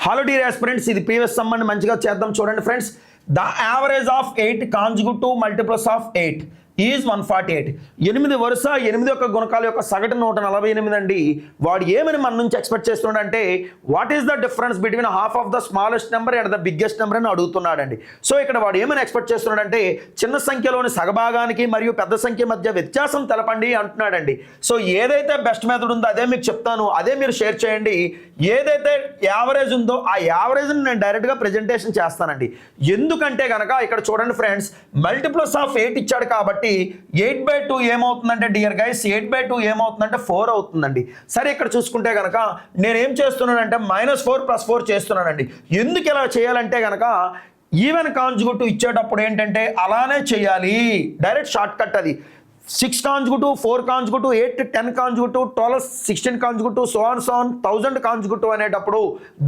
Hello dear aspirants, ఇది previous sum అని మంచిగా చేద్దాం. చూడండి friends, the average of 8 consecutive multiples of 8 is 148. 8 వరుస 8 యొక్క గుణకాల యొక్క సగటు 148 అండి. వాడు ఏమని మన నుంచి ఎక్స్పెక్ట్ చేస్తున్నాడంటే what is the difference between half of the smallest number and the biggest number అని అడుగుతున్నాడండి. సో ఇక్కడ వాడు ఏమని ఎక్స్పెక్ట్ చేస్తున్నాడంటే చిన్న సంఖ్యలోని సగభాగానికి మరియు పెద్ద సంఖ్య మధ్య వ్యత్యాసం తెలపండి అంటున్నాడండి. సో ఏదైతే బెస్ట్ మెథడ్ ఉందో అదే మీకు చెప్తాను, అదే మీరు షేర్ చేయండి. ఏదైతే యావరేజ్ ఉందో ఆ యావరేజ్ని నేను డైరెక్ట్గా ప్రెజెంటేషన్ చేస్తానండి. ఎందుకంటే కనుక ఇక్కడ చూడండి ఫ్రెండ్స్, మల్టిప్లస్ ఆఫ్ 8 ఇచ్చాడు కాబట్టి 8/2 ఏమవుతుందంటే డియర్ గైస్, 8/2 ఏమవుతుందంటే 4 అవుతుందండి. సరే, ఇక్కడ చూసుకుంటే కనుక నేనేం చేస్తున్నానంటే -4 + 4 చేస్తున్నానండి. ఎందుకు ఇలా చేయాలంటే కనుక ఈవెన్ కాంజుగేటివ్ ఇచ్చేటప్పుడు ఏంటంటే అలానే చేయాలి. డైరెక్ట్ షార్ట్ కట్ అది. 6 conjugative, 4 conjugative, 8, 10 conjugative, 12, 16 conjugative, so on 1000 conjugative అనేటప్పుడు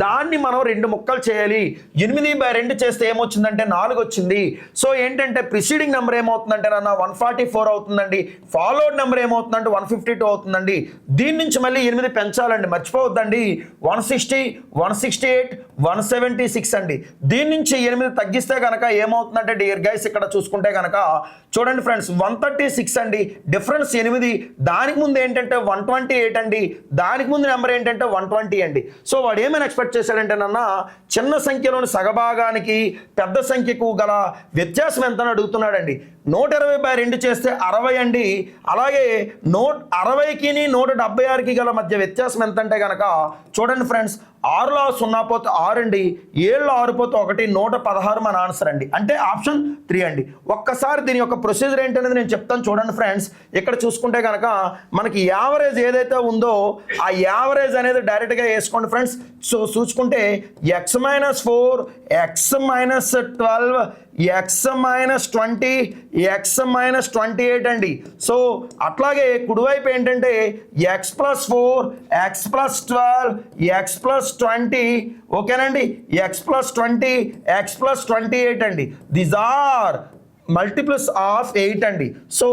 దాన్ని మనం 2 ముక్కలు చేయాలి. 8/2 చేస్తే ఏమొచ్చిందంటే 4 వచ్చింది. సో ఏంటంటే ప్రిసీడింగ్ నెంబర్ ఏమవుతుందంటే 144 అవుతుందండి. ఫాలోడ్ నెంబర్ ఏమవుతుందంటే 152 అవుతుందండి. దీని నుంచి మళ్ళీ 8 పెంచాలండి, మర్చిపోవద్దండి. 160, 168, 176 అండి. దీని నుంచి 8 తగ్గిస్తే కనుక ఏమవుతుందంటే డియర్ గైస్, ఇక్కడ చూసుకుంటే కనుక చూడండి ఫ్రెండ్స్, 136 అండి. డిఫరెన్స్ 8. దానికి ముందు ఏంటంటే 128 అండి. దానికి ముందు నెంబర్ ఏంటంటే 120 అండి. సో వాడు ఏమైనా ఎక్స్పెక్ట్ చేశాడంటే చిన్న సంఖ్యలోని సగభాగానికి పెద్ద సంఖ్యకు గల వ్యత్యాసం ఎంత అని అడుగుతున్నాడండి. 120/2 చేస్తే 60 అండి. అలాగే 60కి 176కి గల మధ్య వ్యత్యాసం ఎంత అంటే కనుక చూడండి ఫ్రెండ్స్, 6లో 0 పోతే 6 అండి, 7లో 6 పోతే 1, 116 మన ఆన్సర్ అండి. అంటే ఆప్షన్ 3 అండి. ఒక్కసారి దీని యొక్క ప్రొసీజర్ ఏంటనేది నేను చెప్తాను. చూడండి ఫ్రెండ్స్, ఇక్కడ చూసుకుంటే కనుక మనకి యావరేజ్ ఏదైతే ఉందో ఆ యావరేజ్ అనేది డైరెక్ట్గా వేసుకోండి ఫ్రెండ్స్. సో చూసుకుంటే x - 4, x - 12, x - 20, x - 28 అండి. సో అట్లాగే కుడివైపు ఏంటంటే x + 4, x + 12, x + 20, ఓకేనండి, x + 20, x + 28 అండి. దీస్ ఆర్ మల్టిప్లస్ ఆఫ్ 8 అండి. సో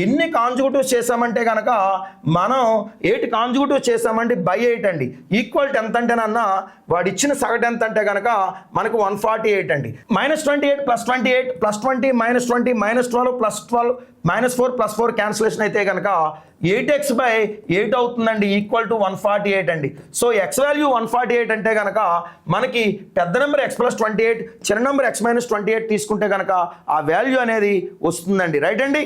ఎన్ని కాంజుగేటివ్స్ చేసామంటే కనుక మనం 8 కాంజుగేటివ్ చేసామండి /8 అండి. ఈక్వల్ ఎంత అంటేనన్నా వాడు ఇచ్చిన సగటు ఎంత అంటే కనుక మనకు 148 అండి. -28 + 28 + 20 -20 -12 + 12 -4 + 4 క్యాన్సిలేషన్ అయితే కనుక 8x/8 అవుతుందండి, ఈక్వల్ టు 148 అండి. సో x వాల్యూ 148 అంటే కనుక మనకి పెద్ద నెంబర్ x + 28, చిన్న నెంబర్ x - 28 తీసుకుంటే కనుక ఆ వాల్యూ అనేది వస్తుందండి. రైట్ అండి.